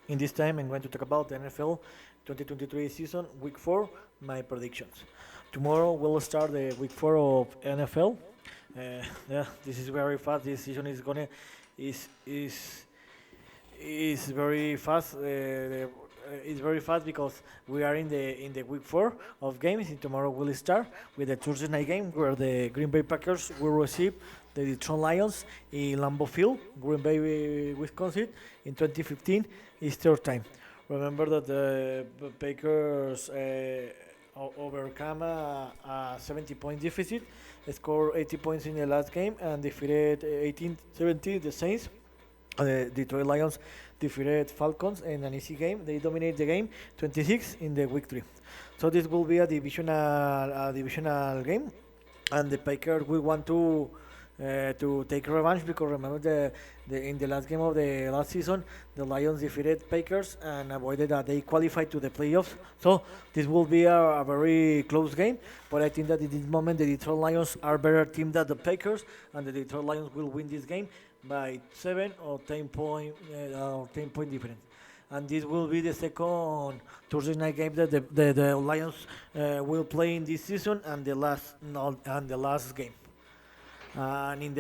In this time, I'm going to talk about the NFL 2023 season, Week 4, my predictions. Tomorrow we'll start the Week 4 of NFL. Yeah, this is very fast. This season is is is very fast. It's very fast because we are in the Week 4 of games. And tomorrow we'll start with the Thursday night game where the Green Bay Packers will receive the Detroit Lions in Lambeau Field, Green Bay, Wisconsin, in 2015 Easter time. Remember that the Packers overcome a 70-point deficit, scored 80 points in the last game, and defeated 18-17 the Saints. The Detroit Lions defeated Falcons in an easy game. They dominate the game 26 in the week 3. So this will be a divisional game, and the Packers will want to take revenge because remember the in the last game of the last season the Lions defeated Packers and avoided that they qualified to the playoffs. So this will be a very close game, but I think that in this moment the Detroit Lions are better team than the Packers, and the Detroit Lions will win this game by 7 or 10 point difference. And this will be the second Thursday night game that the Lions will play in this season, and the last no, and the last game. And in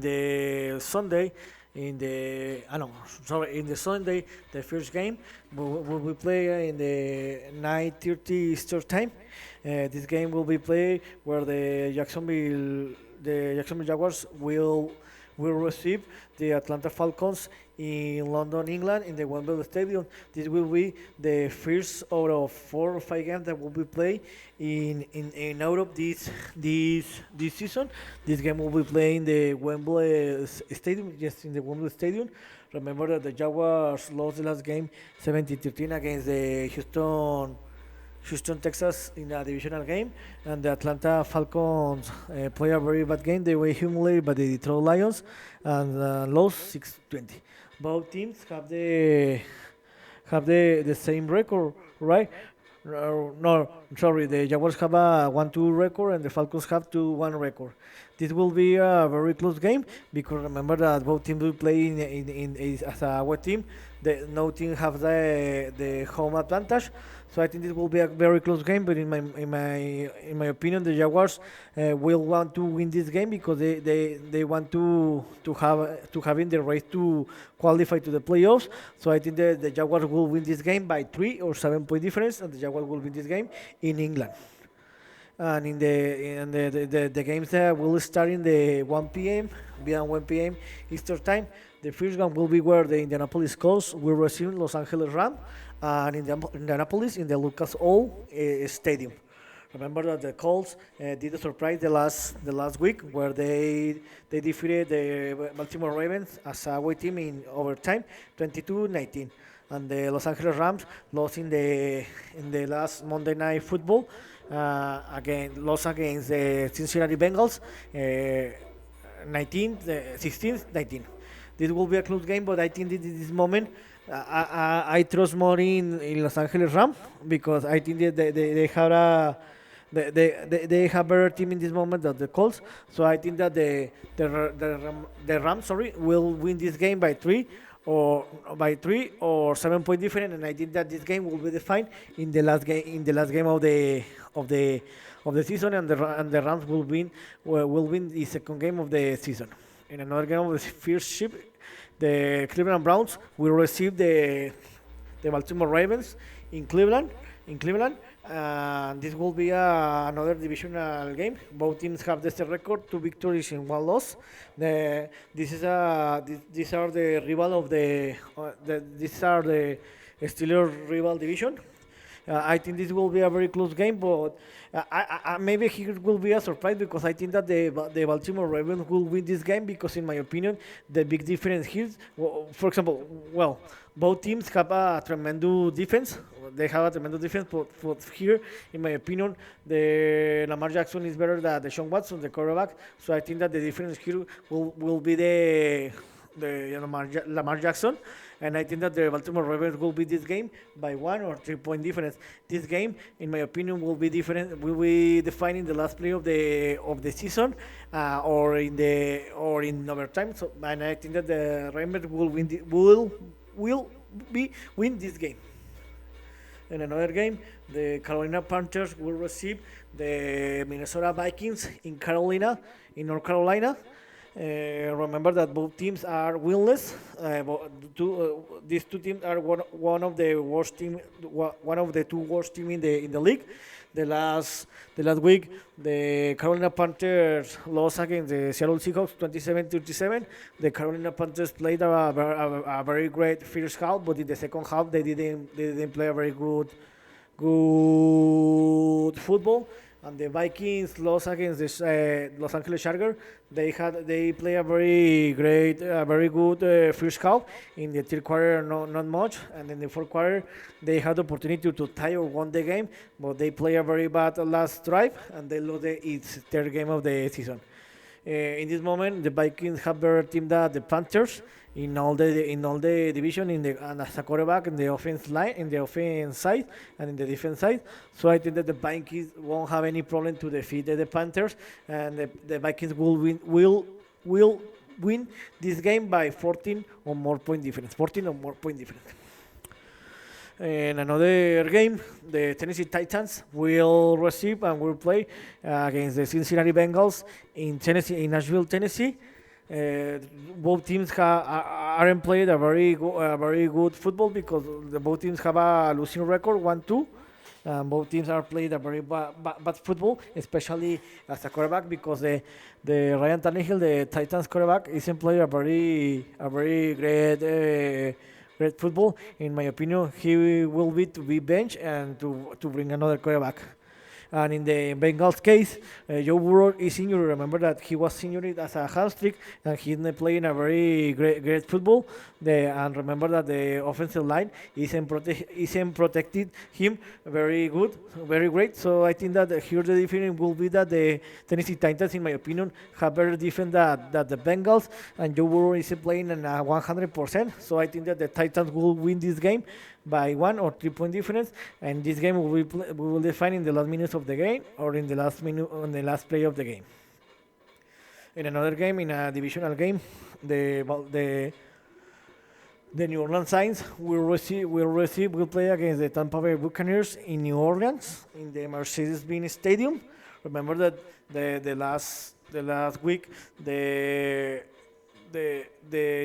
the Sunday, in the I no sorry in the Sunday, the first game will be play in the 9:30 Eastern time. This game will be played where the Jacksonville Jaguars will receive the Atlanta Falcons in London, England, in the Wembley Stadium. This will be the first out of 4 or 5 games that will be played in Europe this season. This game will be played in the Wembley Stadium, yes, in the Wembley Stadium. Remember that the Jaguars lost the last game 17-13 against the Houston, Texas in a divisional game, and the Atlanta Falcons play a very bad game. They were humiliated by the Detroit Lions and lost 6-20. Both teams have the same record, right? No, sorry, the Jaguars have a 1-2 record and the Falcons have 2-1 record. This will be a very close game because remember that both teams will play as a away team. No team have the home advantage, so I think this will be a very close game. But in my opinion, the Jaguars will want to win this game because they want to have in the race to qualify to the playoffs. So I think the Jaguars will win this game by 3 or 7 point difference, and the Jaguars will win this game in England. And the games that will start in the 1 p.m. beyond 1 p.m. Eastern time. The first one will be where the Indianapolis Colts will receive Los Angeles Rams, and in Indianapolis in the Lucas Oil Stadium. Remember that the Colts did a surprise the last week where they defeated the Baltimore Ravens as a away team in overtime, 22-19, and the Los Angeles Rams lost in the last Monday Night Football lost against the Cincinnati Bengals, 16-19. This will be a close game, but I think in this moment I trust more in Los Angeles Rams because I think that they have they have better team in this moment than the Colts. So I think that the Rams will win this game by 3 or 7 point difference, and I think that this game will be defined in the last game of the season, and the Rams will win the second game of the season. In another game of the first ship, the Cleveland Browns will receive the Baltimore Ravens in Cleveland. This will be another divisional game. Both teams have the same record, 2 victories and 1 loss. These are the rival of these are the Steelers rival division. I think this will be a very close game, but maybe here will be a surprise because I think that the Baltimore Ravens will win this game because, in my opinion, the big difference here, for example, well, both teams have a tremendous defense. They have a tremendous defense, but here, in my opinion, the Lamar Jackson is better than the Sean Watson, the quarterback. So I think that the difference here will be the Lamar Jackson, and I think that the Baltimore Ravens will be this game by 1 or 3 point difference. This game, in my opinion, will be different. Will be defining the last play of the season, or in overtime. So, and I think that the Ravens will win this game. In another game, the Carolina Panthers will receive the Minnesota Vikings in Carolina, in North Carolina. Remember that both teams are winless. These two teams are one of the worst team, one of the two worst team in the league. The last week, the Carolina Panthers lost against the Seattle Seahawks 27-37. The Carolina Panthers played a very great first half, but in the second half they didn't play a very good football. And the Vikings lost against the Los Angeles Chargers. They play a very good first half. In the third quarter, not much, and in the fourth quarter, they had the opportunity to tie or won the game, but they play a very bad last drive, and they lost its third game of the season. In this moment, the Vikings have better team than the Panthers in all the division and as a quarterback in the offense line, in the offense side, and in the defense side. So I think that the Vikings won't have any problem to defeat the Panthers, and the Vikings will win this game by 14 or more point difference. 14 or more point difference. In another game, the Tennessee Titans will receive and will play against the Cincinnati Bengals in Nashville, Tennessee. Both teams aren't played a very good football because both teams have a losing record, 1-2. Both teams are played a very bad football, especially as a quarterback, because the Ryan Tannehill, the Titans quarterback, isn't playing a very great football. In my opinion, he will be to be benched and to bring another quarterback. And in the Bengals case, Joe Burrow is injured. Remember that he was injured as a hamstring, and he's not playing a very great football. And remember that the offensive line isn't protected him very good, very great. So I think that here the difference will be that the Tennessee Titans, in my opinion, have better defense than the Bengals, and Joe Burrow isn't playing in 100%. So I think that the Titans will win this game by 1 or 3 point difference, and this game we will define in the last minutes of the game or in the last play of the game. In another game, in a divisional game, the New Orleans Saints will play against the Tampa Bay Buccaneers in New Orleans in the Mercedes-Benz Stadium. Remember that the last week the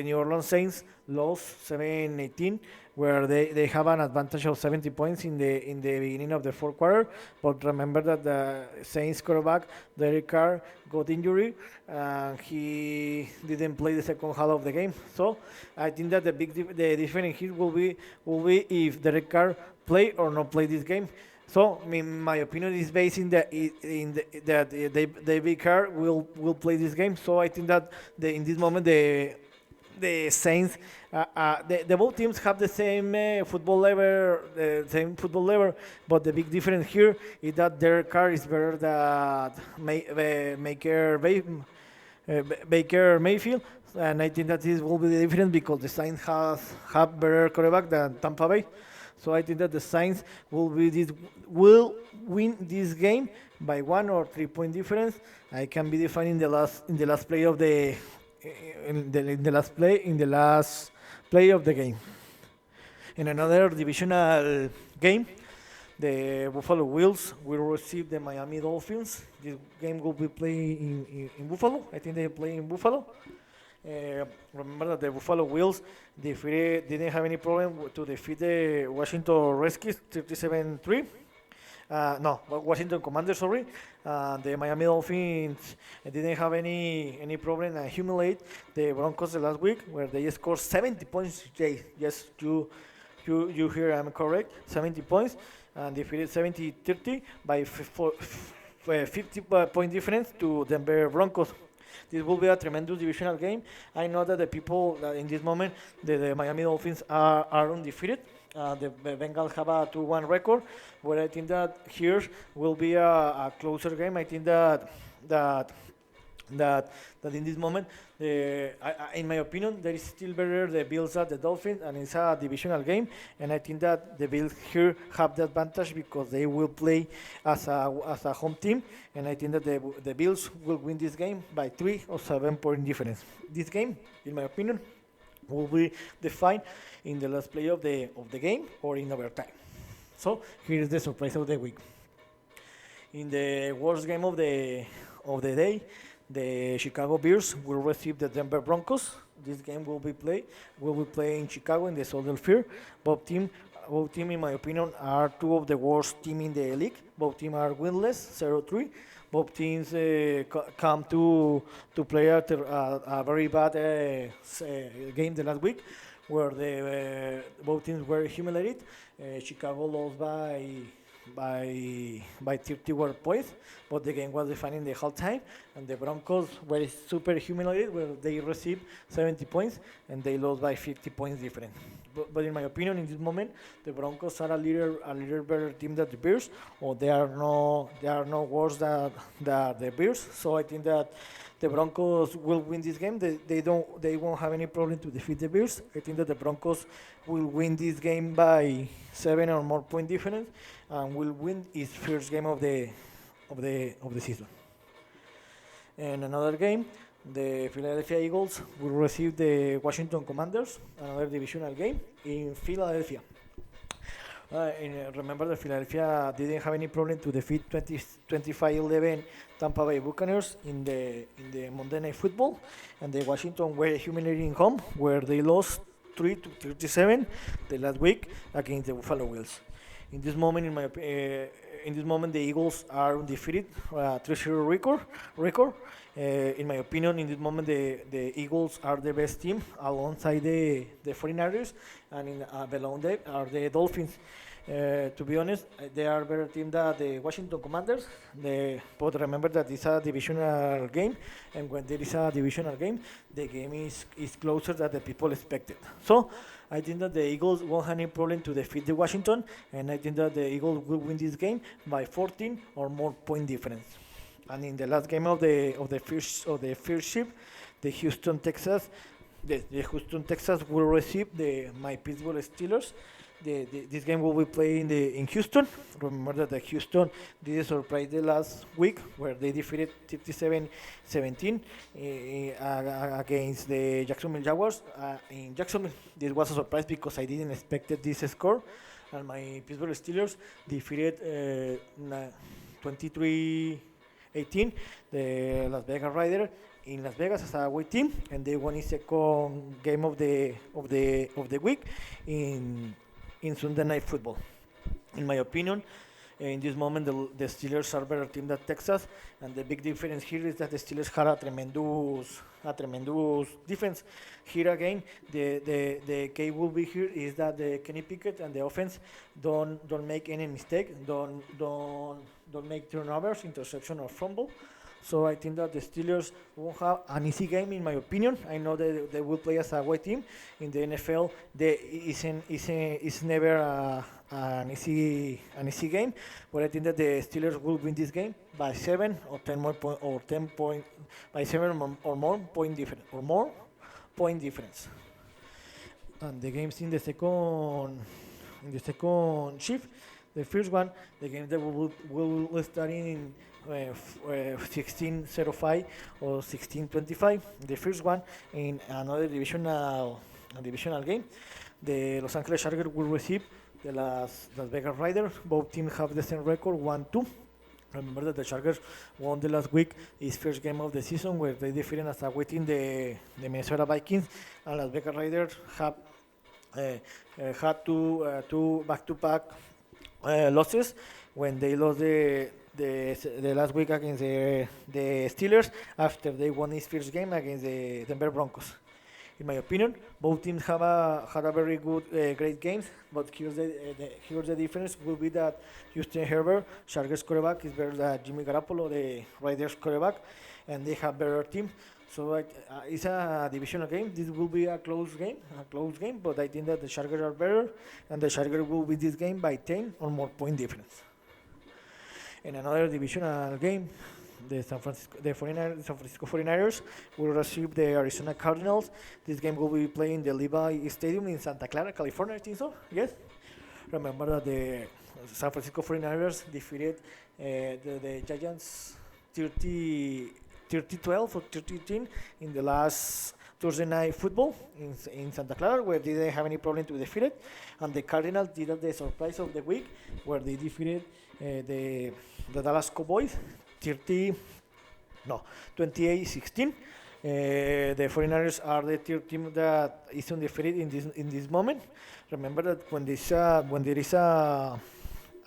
New Orleans Saints lost 7-18, where they have an advantage of 70 points in the beginning of the fourth quarter. But remember that the Saints quarterback Derek Carr got injury, and he didn't play the second half of the game. So I think that the difference here will be if Derek Carr play or not play this game. So my opinion is based that David Carr will play this game. So I think that in this moment the Saints, the both teams have the same football level, but the big difference here is that their car is better than Baker Mayfield, and I think that this will be the difference because the Saints have better quarterback than Tampa Bay. So I think that the Saints will win this game by 1 or 3 point difference. I can be defining the last play of the last play of the game. In another divisional game, the Buffalo Bills will receive the Miami Dolphins. This game will be played in Buffalo. I think they play in Buffalo. Remember that the Buffalo Bills didn't have any problem to defeat the Washington Redskins 37-3. No, Washington Commanders, sorry. The Miami Dolphins didn't have any problem and humiliate the Broncos the last week, where they scored 70 points. Yes, you hear I'm correct. 70 points, and defeated 70-30 by 50 point difference to Denver Broncos. This will be a tremendous divisional game. I know that the people in this moment, the Miami Dolphins are undefeated. The Bengals have a 2-1 record, but I think that here will be a closer game. I think that in this moment, in my opinion, there is still better the Bills than the Dolphins, and it's a divisional game. And I think that the Bills here have the advantage because they will play as a home team, and I think that the Bills will win this game by 3 or 7 point difference. This game, in my opinion, will be defined in the last play of the game or in overtime. So here is the surprise of the week. In the worst game of the day, the Chicago Bears will receive the Denver Broncos. This game will be played in Chicago in the Soldier Field. Both team, both team, in my opinion, are two of the worst team in the league. Both teams are winless, 0-3. Both teams come to play after a very bad game the last week, where both teams were humiliated. Chicago lost by 31 points, but the game was defined in the halftime, and the Broncos were super humiliated where they received 70 points and they lost by 50 points different. But in my opinion, in this moment, the Broncos are a little better team than the Bears, or they are no worse than the Bears. So I think that the Broncos will win this game. They won't have any problem to defeat the Bears. I think that the Broncos will win this game by 7 or more point difference, and will win its first game of the season. And another game, the Philadelphia Eagles will receive the Washington Commanders, another divisional game in Philadelphia. Remember that Philadelphia didn't have any problem to defeat 25-11 Tampa Bay Buccaneers in the Monday Night Football, and the Washington were humiliating home where they lost 3-37 the last week against the Buffalo Bills. In this moment, the Eagles are undefeated, 3-0 record. In my opinion, in this moment, the Eagles are the best team alongside the 49ers, and below them are the Dolphins. To be honest, they are a better team than the Washington Commanders. But remember that it's a divisional game, and when there is a divisional game, the game is closer than the people expected. So I think that the Eagles won't have any problem to defeat the Washington, and I think that the Eagles will win this game by 14 or more point difference. And in the last game of the first shift, the Houston Texas, the Houston Texas will receive my Pittsburgh Steelers. This game will be played in Houston. Remember that the Houston did a surprise the last week where they defeated 57-17 against the Jacksonville Jaguars. In Jacksonville, this was a surprise because I didn't expect this score. And my Pittsburgh Steelers defeated 23-18 the Las Vegas Raiders in Las Vegas as a away team, and they won the second game of the week in Sunday Night Football. In my opinion, in this moment, the Steelers are better team than Texas, and the big difference here is that the Steelers had a tremendous defense. Here again, the key will be here is that the Kenny Pickett and the offense don't make any mistake, don't make turnovers, interception or fumble. So I think that the Steelers won't have an easy game, in my opinion. I know that they will play as a away team in the NFL. It's never an easy game, but I think that the Steelers will win this game by 7 or 10 more or 10 point by 7 or more point difference. And the games in the second shift. The first one, the game that will start in 16:05 or 16:25. The first one in another divisional game, the Los Angeles Chargers will receive the Las Vegas Raiders. Both teams have the same record, 1-2. Remember that the Chargers won the last week his first game of the season where they defeated as a waiting the Minnesota Vikings, and Las Vegas Raiders have had two back-to-back losses when they lost the last week against the Steelers after they won his first game against the Denver Broncos. In my opinion, both teams had a very great games, but here's the difference will be that Justin Herbert, Chargers quarterback, is better than Jimmy Garoppolo, the Raiders quarterback, and they have better team. So it's a divisional game. This will be a close game, but I think that the Chargers are better, and the Chargers will win this game by 10 or more point difference. In another divisional game, the San Francisco 49ers will receive the Arizona Cardinals. This game will be playing in the Levi Stadium in Santa Clara, California, I think so. Yes. Remember that the San Francisco 49ers defeated the Giants 30-12 or 30-10 in the last Thursday night football in Santa Clara, where they didn't have any problem to defeat it, and the Cardinals did the surprise of the week, where they defeated the Dallas Cowboys 30 no 28-16. The 49ers are the third team that is undefeated in this moment. Remember that when there is a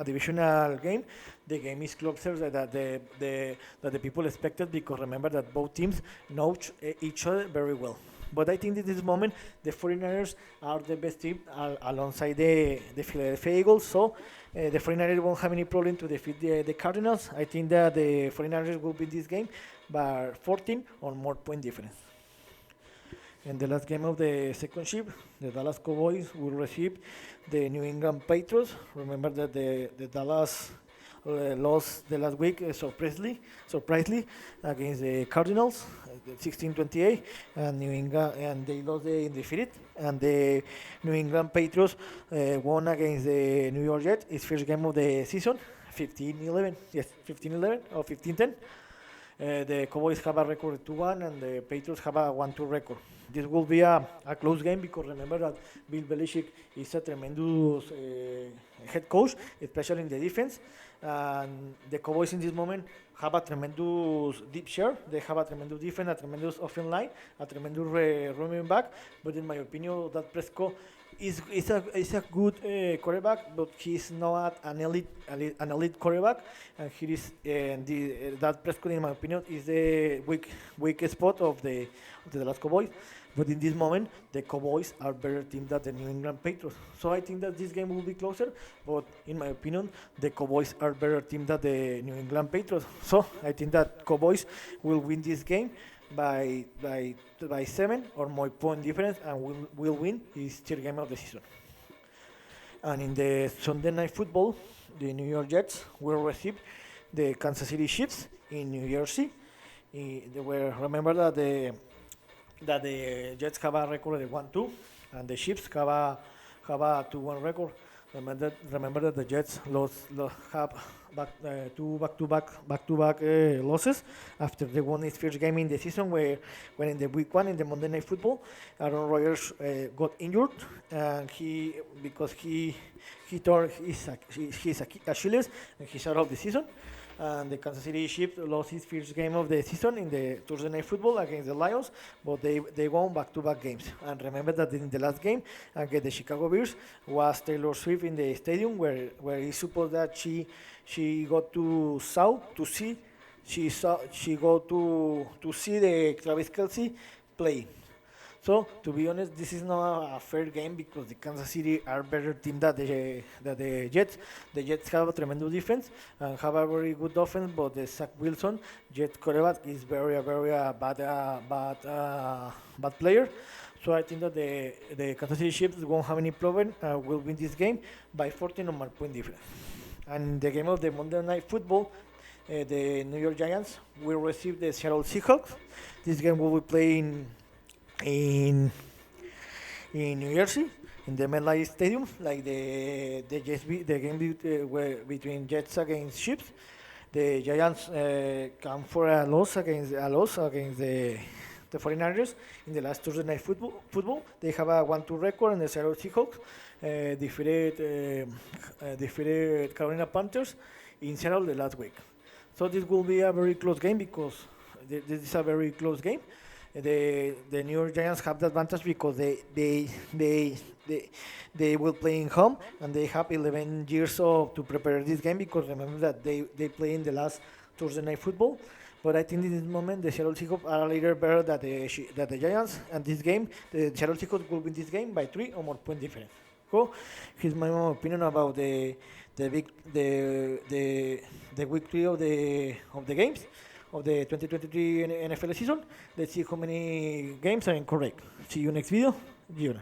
divisional game, the game is closer that the people expected, because remember that both teams know each other very well. But I think that this moment the 49ers are the best team alongside the Philadelphia Eagles. So the 49ers won't have any problem to defeat the Cardinals. I think that the 49ers will win this game by 14 or more point difference. In the last game of the second shift, the Dallas Cowboys will receive the New England Patriots. Remember that the Dallas lost the last week surprisingly against the Cardinals, 16-28, and New England, and they lost the undefeated. And the New England Patriots won against the New York Jets. Its first game of the season, 15-11. Yes, 15-11 or 15-10. The Cowboys have a record of 2-1, and the Patriots have a 1-2 record. This will be a close game, because remember that Bill Belichick is a tremendous head coach, especially in the defense. And the Cowboys in this moment have a tremendous deep share. They have a tremendous defense, a tremendous offensive line, a tremendous running back. But in my opinion, that Prescott is a good quarterback, but he's not an elite quarterback. And that Prescott, in my opinion, is the weak spot of the Dallas Cowboys. But in this moment, the Cowboys are better team than the New England Patriots. So I think that this game will be closer. But in my opinion, the Cowboys are better team than the New England Patriots. So I think that Cowboys will win this game by 7 or more point difference, and will win his third game of the season. And in the Sunday night football, the New York Jets will receive the Kansas City Chiefs in New Jersey. Remember that the Jets have a record of 1-2, and the Chiefs have a 2-1 record. Remember that the Jets have two back-to-back losses after they won his first game in the season, when in the week 1 in the Monday Night Football, Aaron Rodgers got injured, and because he tore his Achilles, and he's out of the season. And the Kansas City Chiefs lost his first game of the season in the Thursday Night Football against the Lions, but they won back-to-back games. And remember that in the last game against the Chicago Bears was Taylor Swift in the stadium, where he supposed that she got to see the Travis Kelce play. So to be honest, this is not a fair game, because the Kansas City are better team than the Jets. The Jets have a tremendous defense and have a very good offense, but the Zach Wilson, Jets quarterback, is very bad player. So I think that the Kansas City Chiefs won't have any problem. Will win this game by 14 or more point difference. And the game of the Monday Night Football, the New York Giants will receive the Seattle Seahawks. This game will be playing in New Jersey, in the MetLife Stadium, like the game between Jets against Chiefs. The Giants come for a loss against the 49ers in the last Thursday Night Football. They have a 1-2 record, and the Seattle Seahawks defeated Carolina Panthers in Seattle the last week. So this will be a very close game, because this is a very close game. The New York Giants have the advantage because they will play in home, and they have 11 years to prepare this game, because remember that they play in the last Thursday Night Football. But I think in this moment the Seattle Seahawks are a little better than the Giants, and this game the Seattle Seahawks will win this game by 3 or more point difference. So here's my own opinion about the week 3 of the games of the 2023 NFL season. Let's see how many games are incorrect. See you next video. Giona.